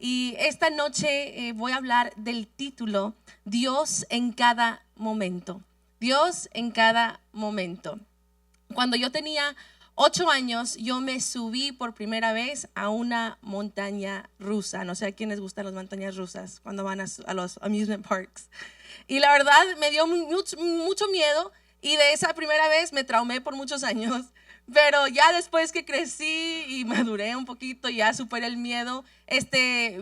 Y esta noche voy a hablar del título Dios en cada momento. Dios en cada momento. Cuando yo tenía 8 años, yo me subí por primera vez a una montaña rusa. No sé a quién les gustan las montañas rusas cuando van a los amusement parks. Y la verdad me dio mucho miedo y de esa primera vez me traumé por muchos años. Pero ya después que crecí y maduré un poquito, ya superé el miedo,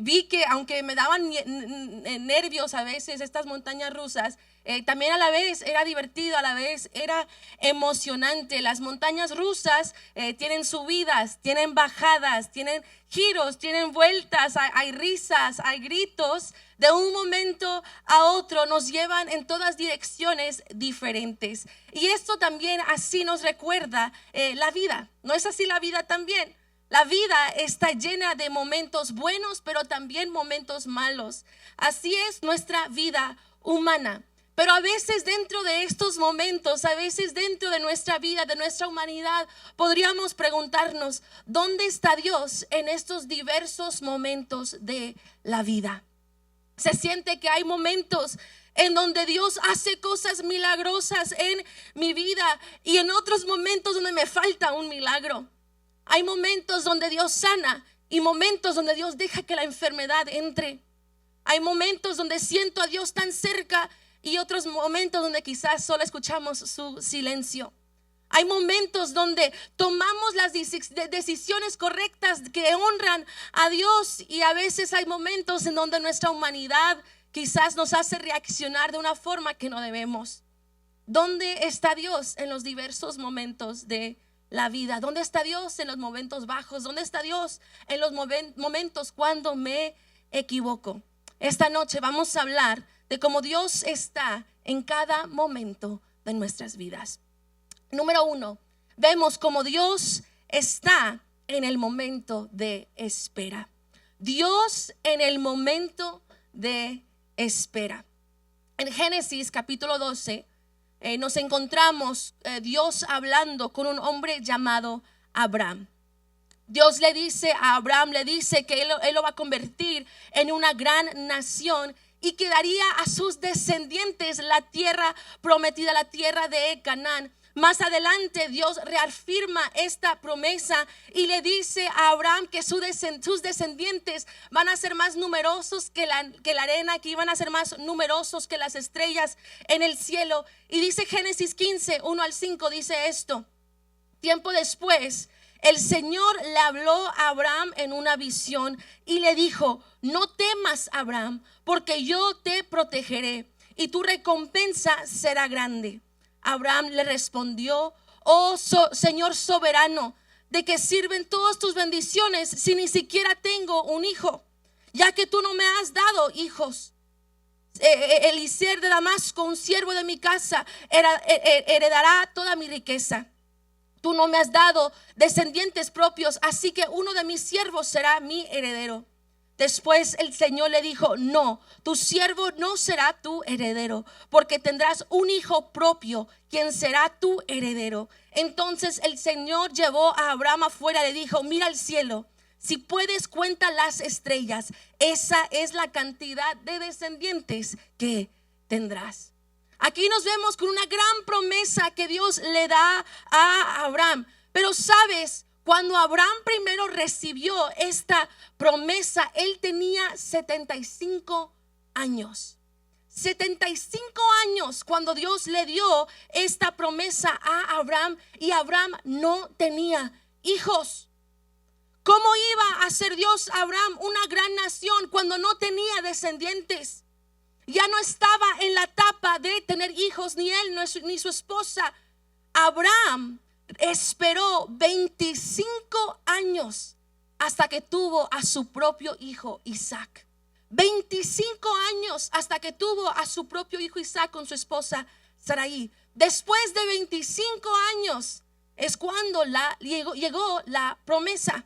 vi que aunque me daban nervios a veces estas montañas rusas, también a la vez era divertido, a la vez era emocionante. Las montañas rusas tienen subidas, tienen bajadas, tienen giros, tienen vueltas, hay risas, hay gritos. De un momento a otro nos llevan en todas direcciones diferentes. Y esto también así nos recuerda la vida. ¿No es así la vida también? La vida está llena de momentos buenos, pero también momentos malos. Así es nuestra vida humana. Pero a veces dentro de estos momentos, a veces dentro de nuestra vida, de nuestra humanidad, podríamos preguntarnos, ¿dónde está Dios en estos diversos momentos de la vida? Se siente que hay momentos en donde Dios hace cosas milagrosas en mi vida y en otros momentos donde me falta un milagro. Hay momentos donde Dios sana y momentos donde Dios deja que la enfermedad entre. Hay momentos donde siento a Dios tan cerca y otros momentos donde quizás solo escuchamos su silencio. Hay momentos donde tomamos las decisiones correctas que honran a Dios y a veces hay momentos en donde nuestra humanidad quizás nos hace reaccionar de una forma que no debemos. ¿Dónde está Dios en los diversos momentos de la vida? ¿Dónde está Dios en los momentos bajos? ¿Dónde está Dios en los momentos cuando me equivoco? Esta noche vamos a hablar de cómo Dios está en cada momento de nuestras vidas. Número 1, vemos cómo Dios está en el momento de espera. Dios en el momento de espera. En Génesis capítulo 12 nos encontramos Dios hablando con un hombre llamado Abraham. Dios le dice a Abraham, le dice que él lo va a convertir en una gran nación y que daría a sus descendientes la tierra prometida, la tierra de Canaán. Más adelante Dios reafirma esta promesa y le dice a Abraham que sus descendientes van a ser más numerosos que la arena, que iban a ser más numerosos que las estrellas en el cielo. Y dice Génesis 15, 1 al 5, dice esto: tiempo después, el Señor le habló a Abraham en una visión y le dijo: no temas, Abraham, porque yo te protegeré y tu recompensa será grande. Abraham le respondió: oh Señor soberano, ¿de qué sirven todas tus bendiciones si ni siquiera tengo un hijo? Ya que tú no me has dado hijos. Eliezer de Damasco, un siervo de mi casa, heredará toda mi riqueza. Tú no me has dado descendientes propios, así que uno de mis siervos será mi heredero. Después el Señor le dijo: no, tu siervo no será tu heredero, porque tendrás un hijo propio, quien será tu heredero. Entonces el Señor llevó a Abraham afuera y le dijo: mira al cielo, si puedes cuenta las estrellas, esa es la cantidad de descendientes que tendrás. Aquí nos vemos con una gran promesa que Dios le da a Abraham. Pero sabes, cuando Abraham primero recibió esta promesa, él tenía 75 años. 75 años cuando Dios le dio esta promesa a Abraham, y Abraham no tenía hijos. ¿Cómo iba a hacer Dios a Abraham una gran nación cuando no tenía descendientes? Ya no estaba en la etapa de tener hijos, ni él ni su esposa. Abraham esperó 25 años hasta que tuvo a su propio hijo Isaac. 25 años hasta que tuvo a su propio hijo Isaac con su esposa Sarai. Después de 25 años es cuando llegó la promesa.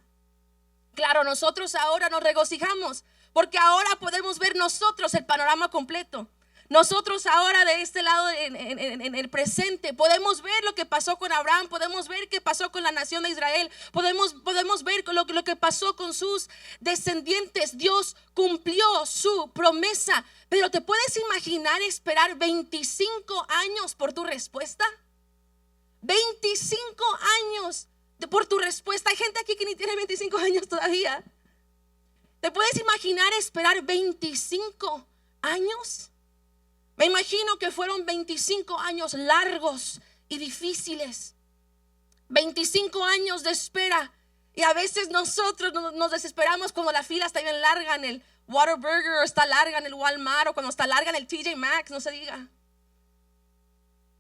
Claro, nosotros ahora nos regocijamos porque ahora podemos ver nosotros el panorama completo. Nosotros ahora de este lado en el presente podemos ver lo que pasó con Abraham, podemos ver qué pasó con la nación de Israel, podemos ver lo que pasó con sus descendientes. Dios cumplió su promesa, pero ¿te puedes imaginar esperar 25 años por tu respuesta? 25 años por tu respuesta. Hay gente aquí que ni tiene 25 años todavía. ¿Te puedes imaginar esperar 25 años? Me imagino que fueron 25 años largos y difíciles. 25 años de espera. Y a veces nosotros nos desesperamos cuando la fila está bien larga en el Whataburger, o está larga en el Walmart, o cuando está larga en el TJ Maxx, no se diga.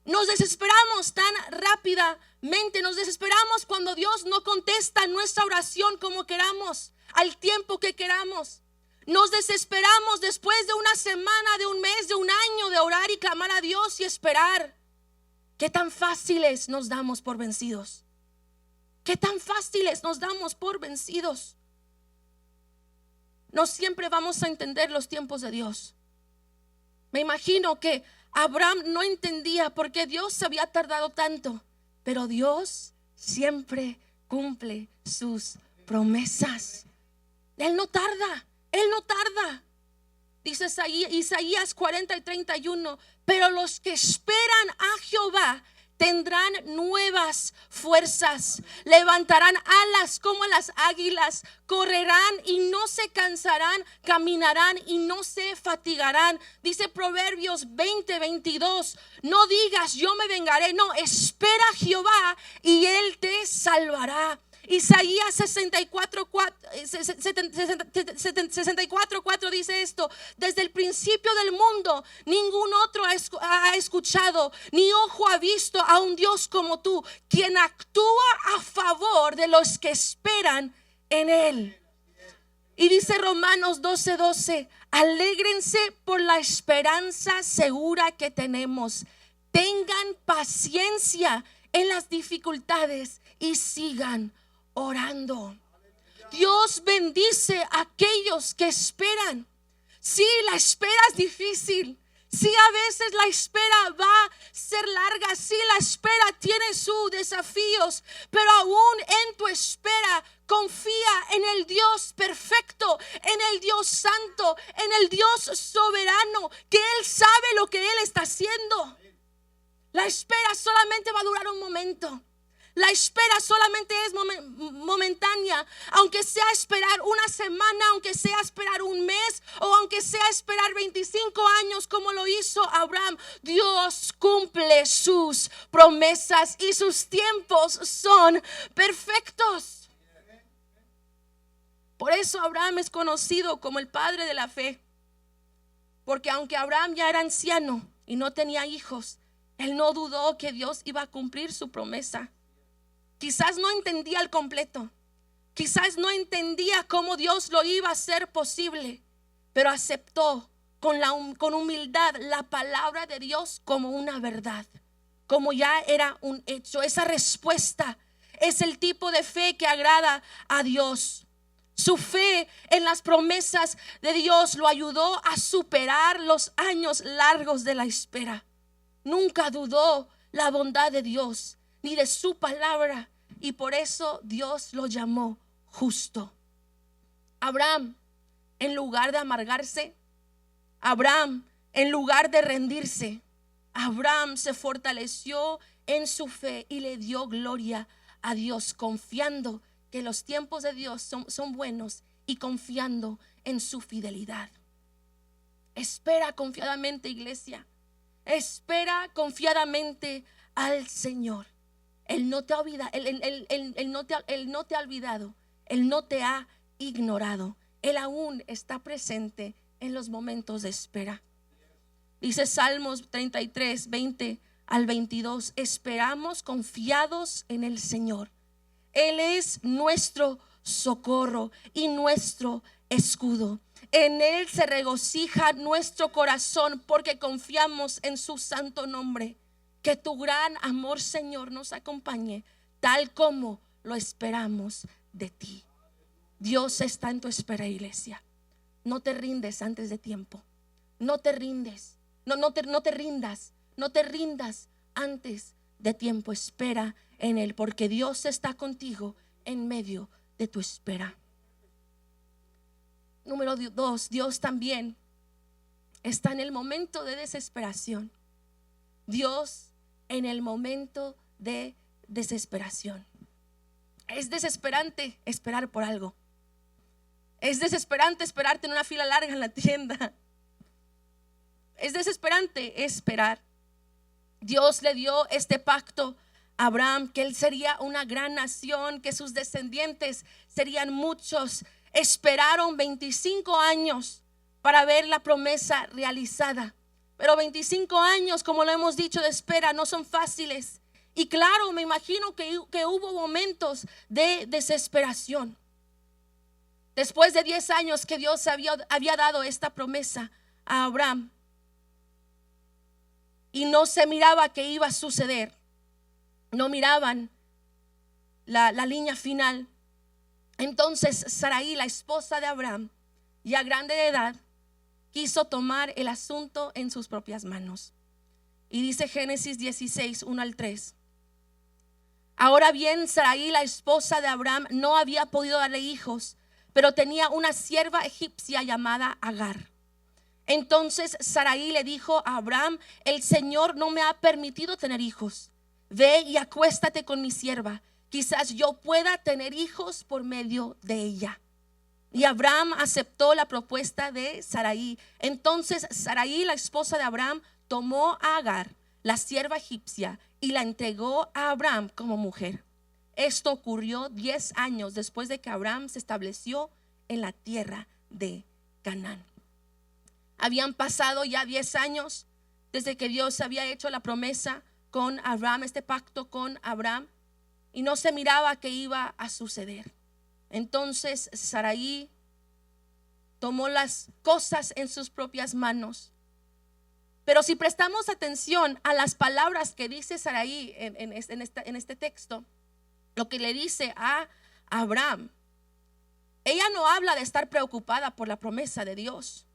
Nos desesperamos tan rápidamente, nos desesperamos cuando Dios no contesta nuestra oración como queramos, al tiempo que queramos. Nos desesperamos después de una semana, de un mes, de un año de orar y clamar a Dios y esperar. ¿Qué tan fáciles nos damos por vencidos? ¿Qué tan fáciles nos damos por vencidos? No siempre vamos a entender los tiempos de Dios. Me imagino que Abraham no entendía por qué Dios se había tardado tanto, pero Dios siempre cumple sus promesas. Él no tarda. Él no tarda. Dice Isaías 40 y 31. Pero los que esperan a Jehová tendrán nuevas fuerzas, levantarán alas como las águilas, correrán y no se cansarán, caminarán y no se fatigarán. Dice Proverbios 20:22. No digas yo me vengaré, no, espera a Jehová y Él te salvará. Isaías 64:4 dice esto: desde el principio del mundo ningún otro ha escuchado, ni ojo ha visto a un Dios como tú, quien actúa a favor de los que esperan en Él. Y dice Romanos 12:12: alégrense por la esperanza segura que tenemos, tengan paciencia en las dificultades y sigan orando. Dios bendice a aquellos que esperan. Sí, la espera es difícil. Sí, a veces la espera va a ser larga. Sí, la espera tiene sus desafíos. Pero aún en tu espera, confía en el Dios perfecto, en el Dios santo, en el Dios soberano, que Él sabe lo que Él está haciendo. La espera solamente va a durar un momento. La espera solamente es momentánea, aunque sea esperar una semana, aunque sea esperar un mes, o aunque sea esperar 25 años como lo hizo Abraham. Dios cumple sus promesas y sus tiempos son perfectos. Por eso Abraham es conocido como el padre de la fe, porque aunque Abraham ya era anciano y no tenía hijos, él no dudó que Dios iba a cumplir su promesa. Quizás no entendía al completo, quizás no entendía cómo Dios lo iba a hacer posible, pero aceptó con humildad la palabra de Dios como una verdad, como ya era un hecho. Esa respuesta es el tipo de fe que agrada a Dios. Su fe en las promesas de Dios lo ayudó a superar los años largos de la espera. Nunca dudó la bondad de Dios ni de su palabra, y por eso Dios lo llamó justo. Abraham, en lugar de amargarse, Abraham, en lugar de rendirse, Abraham se fortaleció en su fe y le dio gloria a Dios, confiando que los tiempos de Dios son buenos y confiando en su fidelidad. Espera confiadamente, iglesia. Espera confiadamente al Señor. Él no te ha olvidado, Él no te ha olvidado, Él no te ha ignorado. Él aún está presente en los momentos de espera. Dice Salmos 33, 20 al 22: esperamos confiados en el Señor. Él es nuestro socorro y nuestro escudo. En Él se regocija nuestro corazón, porque confiamos en su santo nombre. Que tu gran amor, Señor, nos acompañe tal como lo esperamos de ti. Dios está en tu espera, iglesia. No te rindes antes de tiempo. No te rindes. No te rindas. No te rindas antes de tiempo. Espera en Él, porque Dios está contigo en medio de tu espera. Número 2, Dios también está en el momento de desesperación. Dios en el momento de desesperación. Es desesperante esperar por algo. Es desesperante esperarte en una fila larga en la tienda. Es desesperante esperar. Dios le dio este pacto a Abraham, que él sería una gran nación, que sus descendientes serían muchos. Esperaron 25 años para ver la promesa realizada. Pero 25 años, como lo hemos dicho, de espera no son fáciles. Y claro, me imagino que hubo momentos de desesperación. Después de 10 años que Dios había dado esta promesa a Abraham, y no se miraba que iba a suceder, no miraban la línea final. Entonces Sarai, la esposa de Abraham, ya grande de edad, quiso tomar el asunto en sus propias manos. Y dice Génesis 16, 1 al 3. Ahora bien, Sarai, la esposa de Abraham, no había podido darle hijos, pero tenía una sierva egipcia llamada Agar. Entonces Sarai le dijo a Abraham: el Señor no me ha permitido tener hijos. Ve y acuéstate con mi sierva, quizás yo pueda tener hijos por medio de ella. Y Abraham aceptó la propuesta de Sarai. Entonces Sarai, la esposa de Abraham, tomó a Agar, la sierva egipcia, y la entregó a Abraham como mujer. Esto ocurrió 10 años después de que Abraham se estableció en la tierra de Canaán. Habían pasado ya 10 años desde que Dios había hecho la promesa con Abraham, este pacto con Abraham, y no se miraba que iba a suceder. Entonces Sarai tomó las cosas en sus propias manos. Pero si prestamos atención a las palabras que dice Sarai en este texto, lo que le dice a Abraham, ella no habla de estar preocupada por la promesa de Dios.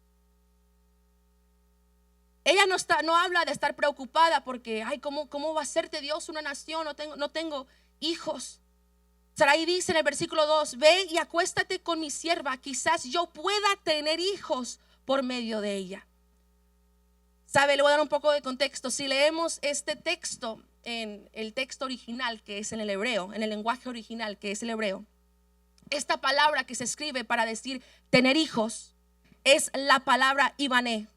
Ella no habla de estar preocupada porque, ¿cómo va a hacerte Dios una nación? No tengo hijos. Sarai dice en el versículo 2: ve y acuéstate con mi sierva, quizás yo pueda tener hijos por medio de ella. ¿Sabe? Le voy a dar un poco de contexto. Si leemos este texto en el texto original, que es en el hebreo, en el lenguaje original, que es el hebreo, esta palabra que se escribe para decir tener hijos es la palabra ibané,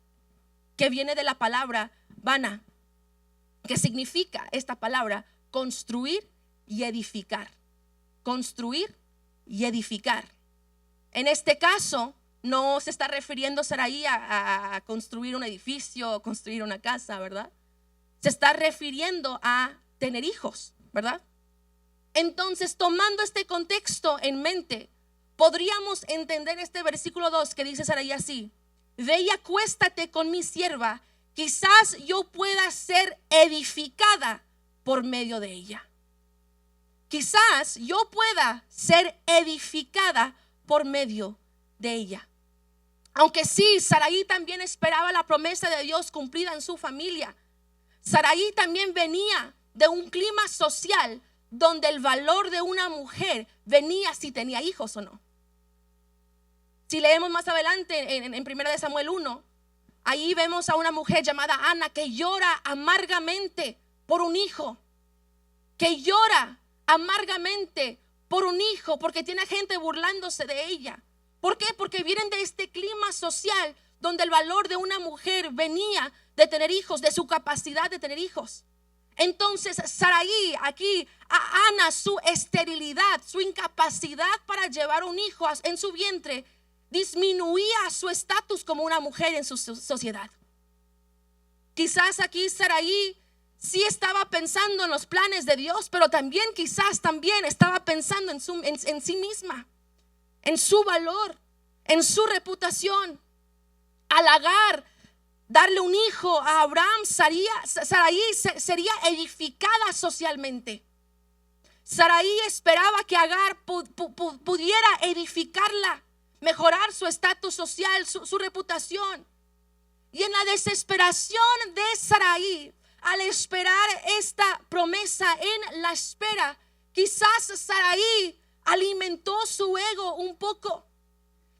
que viene de la palabra bana, que significa esta palabra construir y edificar. Construir y edificar. En este caso no se está refiriendo Sarai a construir un edificio o construir una casa, ¿verdad? Se está refiriendo a tener hijos, ¿verdad? Entonces, tomando este contexto en mente, podríamos entender este versículo 2 que dice Sarai así: ve y acuéstate con mi sierva, quizás yo pueda ser edificada por medio de ella. Quizás yo pueda ser edificada por medio de ella. Aunque sí, Sarai también esperaba la promesa de Dios cumplida en su familia. Sarai también venía de un clima social donde el valor de una mujer venía si tenía hijos o no. Si leemos más adelante en 1 Samuel 1, ahí vemos a una mujer llamada Ana que llora amargamente por un hijo. Que llora amargamente por un hijo porque tiene gente burlándose de ella. ¿Por qué? Porque vienen de este clima social donde el valor de una mujer venía de tener hijos, de su capacidad de tener hijos. Entonces Sarai, aquí a Ana, su esterilidad, su incapacidad para llevar un hijo en su vientre, disminuía su estatus como una mujer en su sociedad. Quizás aquí Sarai sí estaba pensando en los planes de Dios, pero quizás también estaba pensando en sí misma, en su valor, en su reputación. Al Agar darle un hijo a Abraham, Sarai sería edificada socialmente. Sarai esperaba que Agar pudiera edificarla, mejorar su estatus social, su reputación. Y en la desesperación de Sarai, al esperar esta promesa, en la espera, quizás Sarai alimentó su ego un poco.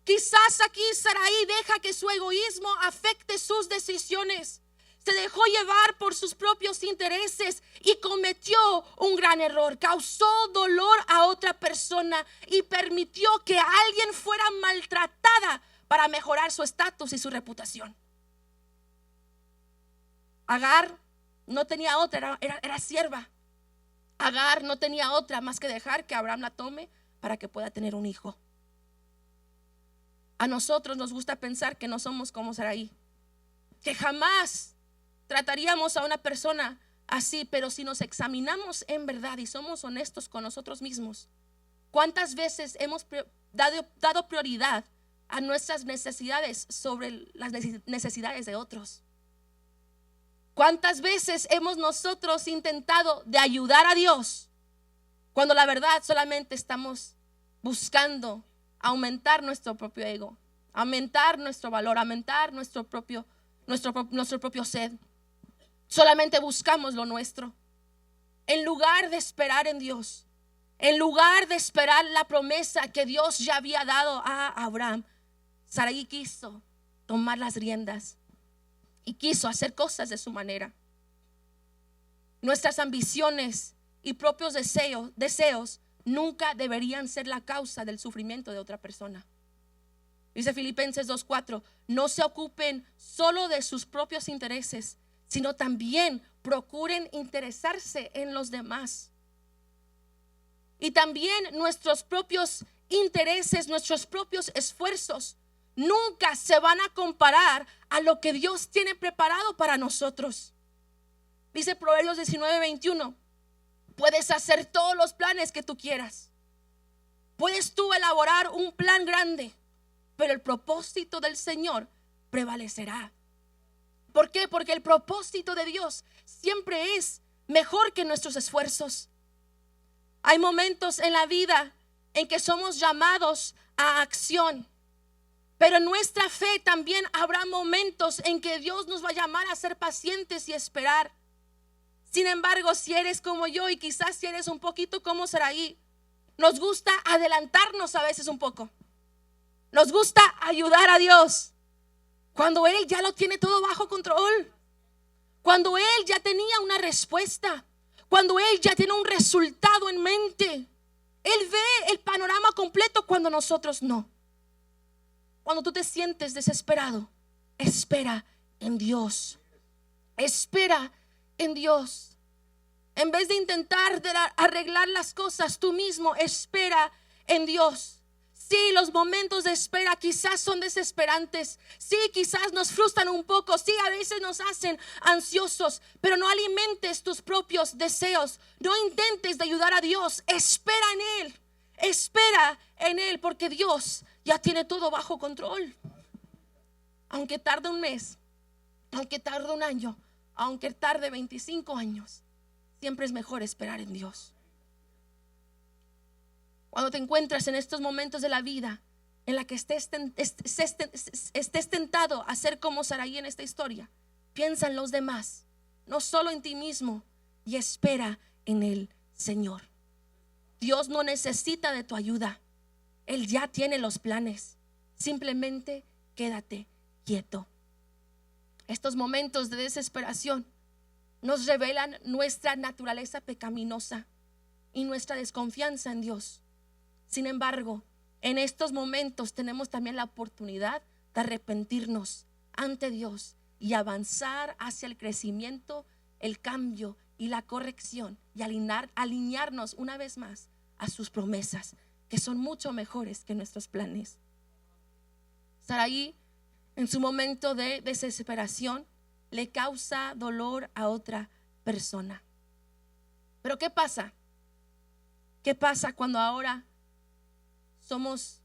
Quizás aquí Sarai deja que su egoísmo afecte sus decisiones. Se dejó llevar por sus propios intereses y cometió un gran error. Causó dolor a otra persona y permitió que alguien fuera maltratada para mejorar su estatus y su reputación. Agar no tenía otra, era sierva. Agar no tenía otra más que dejar que Abraham la tome para que pueda tener un hijo. A nosotros nos gusta pensar que no somos como Sarai, que jamás trataríamos a una persona así, pero si nos examinamos en verdad y somos honestos con nosotros mismos, ¿cuántas veces hemos dado prioridad a nuestras necesidades sobre las necesidades de otros? ¿Cuántas veces hemos nosotros intentado de ayudar a Dios cuando la verdad solamente estamos buscando aumentar nuestro propio ego, aumentar nuestro valor, aumentar nuestro propio sed? Solamente buscamos lo nuestro. En lugar de esperar en Dios, en lugar de esperar la promesa que Dios ya había dado a Abraham, Sarai quiso tomar las riendas y quiso hacer cosas de su manera. Nuestras ambiciones y propios deseos nunca deberían ser la causa del sufrimiento de otra persona. Dice Filipenses 2:4, no se ocupen solo de sus propios intereses, sino también procuren interesarse en los demás. Y también nuestros propios intereses, nuestros propios esfuerzos nunca se van a comparar a lo que Dios tiene preparado para nosotros. Dice Proverbios 19:21, puedes hacer todos los planes que tú quieras. Puedes tú elaborar un plan grande, pero el propósito del Señor prevalecerá. ¿Por qué? Porque el propósito de Dios siempre es mejor que nuestros esfuerzos. Hay momentos en la vida en que somos llamados a acción, pero en nuestra fe también habrá momentos en que Dios nos va a llamar a ser pacientes y esperar. Sin embargo, si eres como yo y quizás si eres un poquito como Sarai, nos gusta adelantarnos a veces un poco. Nos gusta ayudar a Dios cuando Él ya lo tiene todo bajo control, cuando Él ya tenía una respuesta, cuando Él ya tiene un resultado en mente. Él ve el panorama completo cuando nosotros no. Cuando tú te sientes desesperado, espera en Dios. Espera en Dios. En vez de intentar arreglar las cosas tú mismo, espera en Dios. Sí, los momentos de espera quizás son desesperantes. Sí, quizás nos frustran un poco. Sí, a veces nos hacen ansiosos. Pero no alimentes tus propios deseos. No intentes de ayudar a Dios. Espera en Él. Espera en Él, porque Dios ya tiene todo bajo control. Aunque tarde un mes, aunque tarde un año, aunque tarde 25 años, siempre es mejor esperar en Dios. Cuando te encuentras en estos momentos de la vida en la que estés tentado a ser como Sarai en esta historia, piensa en los demás, no solo en ti mismo, y espera en el Señor. Dios no necesita de tu ayuda. Él ya tiene los planes. Simplemente quédate quieto. Estos momentos de desesperación nos revelan nuestra naturaleza pecaminosa y nuestra desconfianza en Dios. Sin embargo, en estos momentos tenemos también la oportunidad de arrepentirnos ante Dios y avanzar hacia el crecimiento, el cambio y la corrección, y alinearnos una vez más a sus promesas, que son mucho mejores que nuestros planes. Sarai, en su momento de desesperación, le causa dolor a otra persona. Pero ¿qué pasa? ¿Qué pasa cuando ahora somos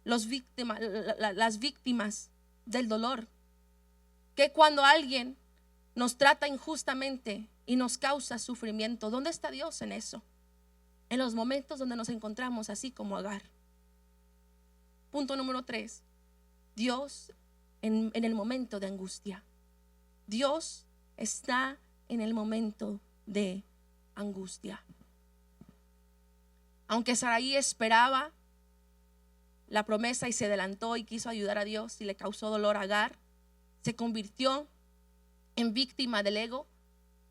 las víctimas del dolor? Que cuando alguien nos trata injustamente y nos causa sufrimiento, ¿dónde está Dios en eso? En los momentos donde nos encontramos así como Agar. Punto número 3. Dios en el momento de angustia. Dios está en el momento de angustia. Aunque Sarai esperaba la promesa y se adelantó y quiso ayudar a Dios y le causó dolor a Agar, se convirtió en víctima del ego,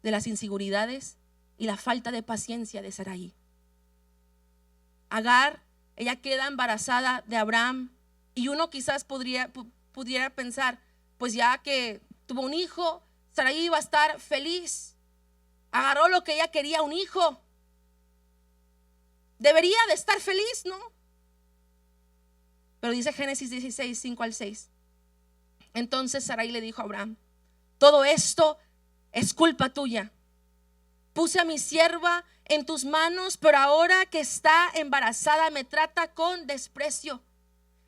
de las inseguridades y la falta de paciencia de Sarai. Agar, ella queda embarazada de Abraham y uno quizás pudiera pensar, pues ya que tuvo un hijo, Sarai iba a estar feliz. Agarró lo que ella quería, un hijo. Debería de estar feliz, ¿no? Pero dice Génesis 16, 5 al 6. Entonces Sarai le dijo a Abraham: todo esto es culpa tuya. Puse a mi sierva en tus manos, pero ahora que está embarazada me trata con desprecio.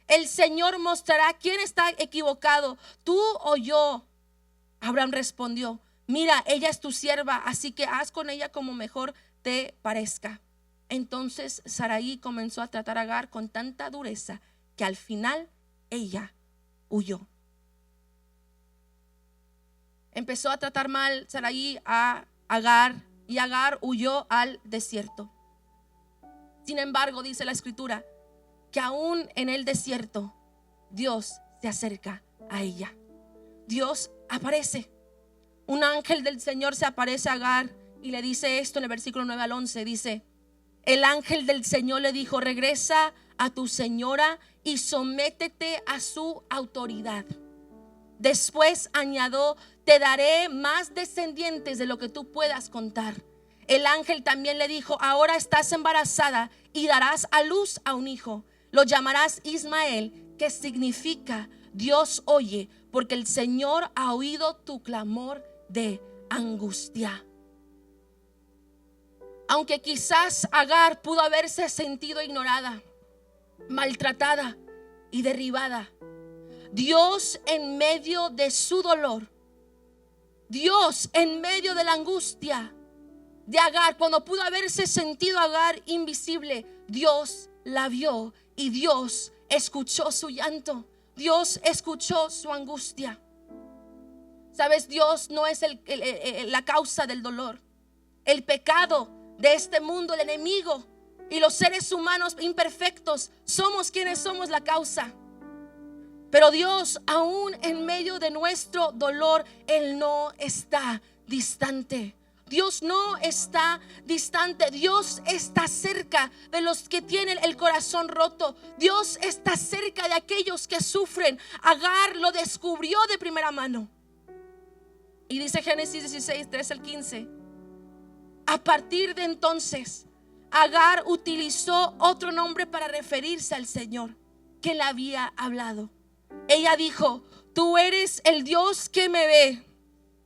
El Señor mostrará quién está equivocado, tú o yo. Abraham respondió: mira, ella es tu sierva, así que haz con ella como mejor te parezca. Entonces Sarai comenzó a tratar a Agar con tanta dureza que al final ella huyó. Empezó a tratar mal Sarai a Agar y Agar huyó al desierto. Sin embargo, dice la escritura que aún en el desierto Dios se acerca a ella. Dios aparece. Un ángel del Señor se aparece a Agar y le dice esto en el versículo 9 al 11. Dice: el ángel del Señor le dijo: regresa a tu señora y sométete a su autoridad. Después añadió: te daré más descendientes de lo que tú puedas contar. El ángel también le dijo: ahora estás embarazada y darás a luz a un hijo. Lo llamarás Ismael, que significa Dios oye, porque el Señor ha oído tu clamor de angustia. Aunque quizás Agar pudo haberse sentido ignorada, maltratada y derribada, Dios en medio de su dolor, Dios en medio de la angustia de Agar, cuando pudo haberse sentido Agar invisible, Dios la vio y Dios escuchó su llanto. Dios escuchó su angustia. Sabes, Dios no es la causa del dolor. El pecado de este mundo, el enemigo y los seres humanos imperfectos somos quienes somos la causa. Pero Dios, aún en medio de nuestro dolor, Él no está distante. Dios no está distante. Dios está cerca de los que tienen el corazón roto. Dios está cerca de aquellos que sufren. Agar lo descubrió de primera mano. Y dice Génesis 16, 13 al 15. A partir de entonces, Agar utilizó otro nombre para referirse al Señor que le había hablado. Ella dijo: tú eres el Dios que me ve.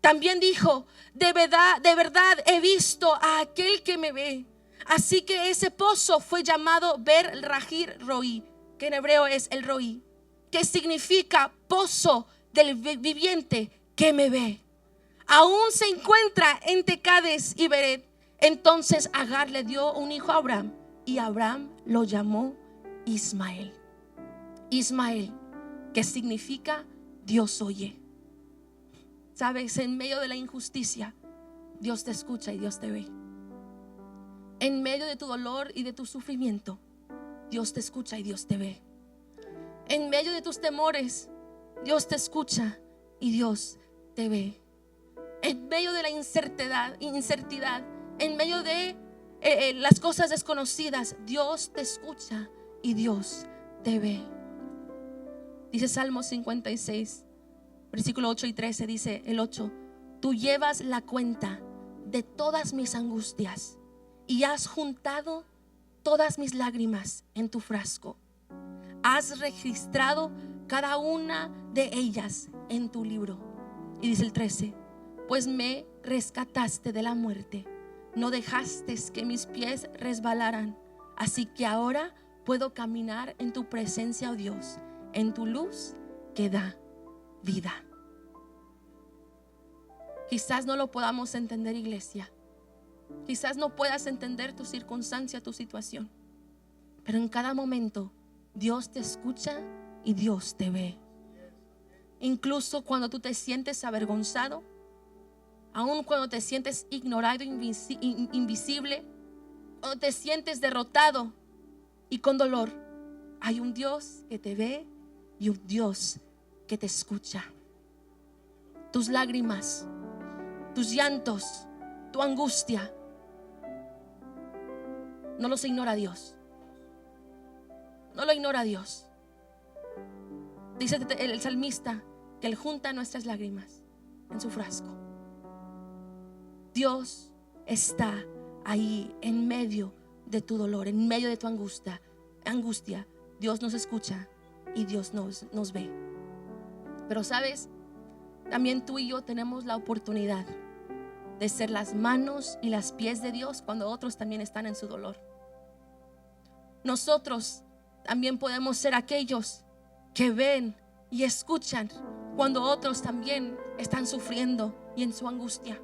También dijo: de verdad he visto a aquel que me ve. Así que ese pozo fue llamado Ber Rahir Roi, que en hebreo es el Roi, que significa pozo del viviente que me ve. Aún se encuentra entre Cades y Beret. Entonces Agar le dio un hijo a Abraham y Abraham lo llamó Ismael. Ismael, que significa Dios oye. Sabes, en medio de la injusticia, Dios te escucha y Dios te ve. En medio de tu dolor y de tu sufrimiento, Dios te escucha y Dios te ve. En medio de tus temores, Dios te escucha y Dios te ve. En medio de la incertidumbre, en medio de las cosas desconocidas, Dios te escucha y Dios te ve. Dice Salmo 56, versículo 8 y 13, dice el 8: tú llevas la cuenta de todas mis angustias y has juntado todas mis lágrimas en tu frasco. Has registrado cada una de ellas en tu libro. Y dice el 13: pues me rescataste de la muerte, no dejaste que mis pies resbalaran. Así que ahora puedo caminar en tu presencia, oh Dios, en tu luz que da vida. Quizás no lo podamos entender, iglesia. Quizás no puedas entender tu circunstancia, tu situación, pero en cada momento Dios te escucha y Dios te ve. incluso cuando tú te sientes avergonzado, aun cuando te sientes ignorado, invisible, cuando te sientes derrotado y con dolor, hay un Dios que te ve y un Dios que te escucha. Tus lágrimas, tus llantos, tu angustia, no los ignora Dios. No lo ignora Dios. Dice el salmista que Él junta nuestras lágrimas en su frasco. Dios está ahí en medio de tu dolor, en medio de tu angustia. Dios nos escucha y Dios nos ve. Pero sabes, también tú y yo tenemos la oportunidad de ser las manos y las pies de Dios cuando otros también están en su dolor. Nosotros también podemos ser aquellos que ven y escuchan cuando otros también están sufriendo y en su angustia.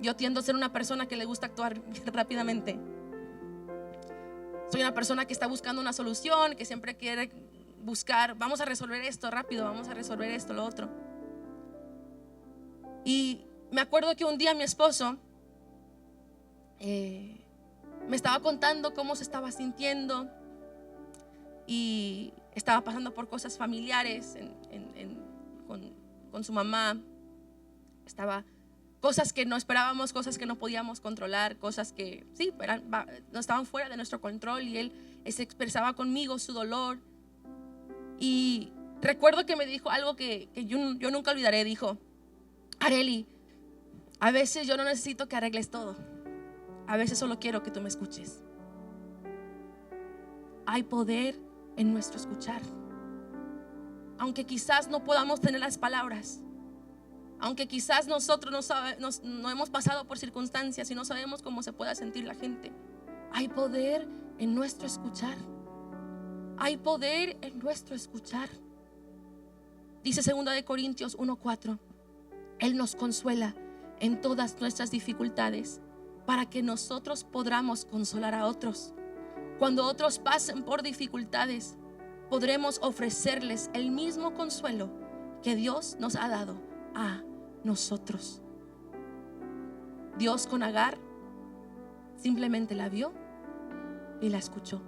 Yo tiendo a ser una persona que le gusta actuar rápidamente. Soy una persona que está buscando una solución, que siempre quiere buscar, vamos a resolver esto rápido, vamos a resolver esto, lo otro. Y me acuerdo que un día mi esposo me estaba contando cómo se estaba sintiendo y estaba pasando por cosas familiares con su mamá. Cosas que no esperábamos, cosas que no podíamos controlar, cosas que sí, no estaban fuera de nuestro control, y él se expresaba conmigo su dolor. Y recuerdo que me dijo algo que yo nunca olvidaré. Dijo: Arely, a veces yo no necesito que arregles todo, a veces solo quiero que tú me escuches. Hay poder en nuestro escuchar. Aunque quizás no podamos tener las palabras, aunque quizás nosotros no hemos pasado por circunstancias y no sabemos cómo se pueda sentir la gente, hay poder en nuestro escuchar. Hay poder en nuestro escuchar. Dice 2 Corintios 1:4: Él nos consuela en todas nuestras dificultades, para que nosotros podamos consolar a otros. Cuando otros pasen por dificultades, podremos ofrecerles el mismo consuelo que Dios nos ha dado a nosotros. Dios con Agar simplemente la vio y la escuchó,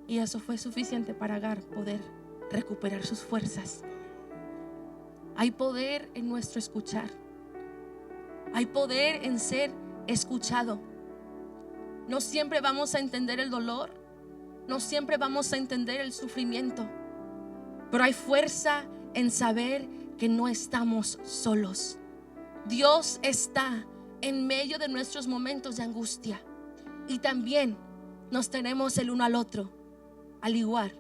y eso fue suficiente para Agar poder recuperar sus fuerzas. Hay poder en nuestro escuchar. Hay poder en ser escuchado. No siempre vamos a entender el dolor, no siempre vamos a entender el sufrimiento, pero hay fuerza en saber que no estamos solos. Dios está en medio de nuestros momentos de angustia, y también nos tenemos el uno al otro, al igual,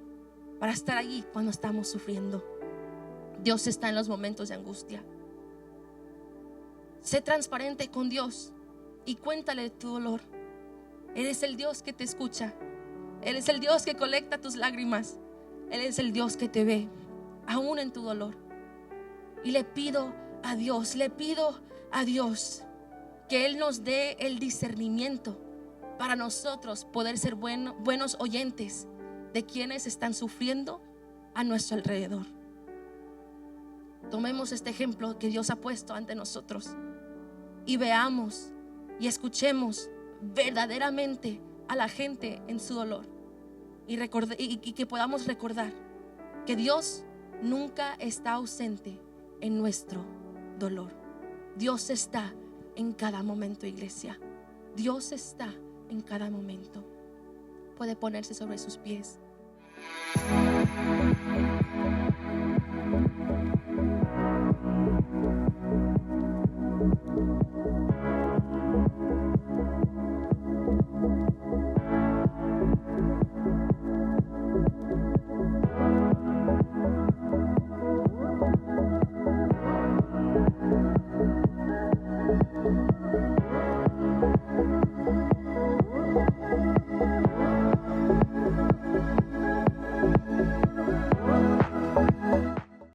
para estar allí cuando estamos sufriendo. Dios está en los momentos de angustia. Sé transparente con Dios y cuéntale tu dolor. Él es el Dios que te escucha. Él es el Dios que colecta tus lágrimas. Él es el Dios que te ve aún en tu dolor. Y le pido a Dios que Él nos dé el discernimiento para nosotros poder ser buenos oyentes de quienes están sufriendo a nuestro alrededor. Tomemos este ejemplo que Dios ha puesto ante nosotros y veamos y escuchemos verdaderamente a la gente en su dolor, y que podamos recordar que Dios nunca está ausente en nuestro dolor. Dios está en cada momento, iglesia. Dios está en cada momento. Puede ponerse sobre sus pies.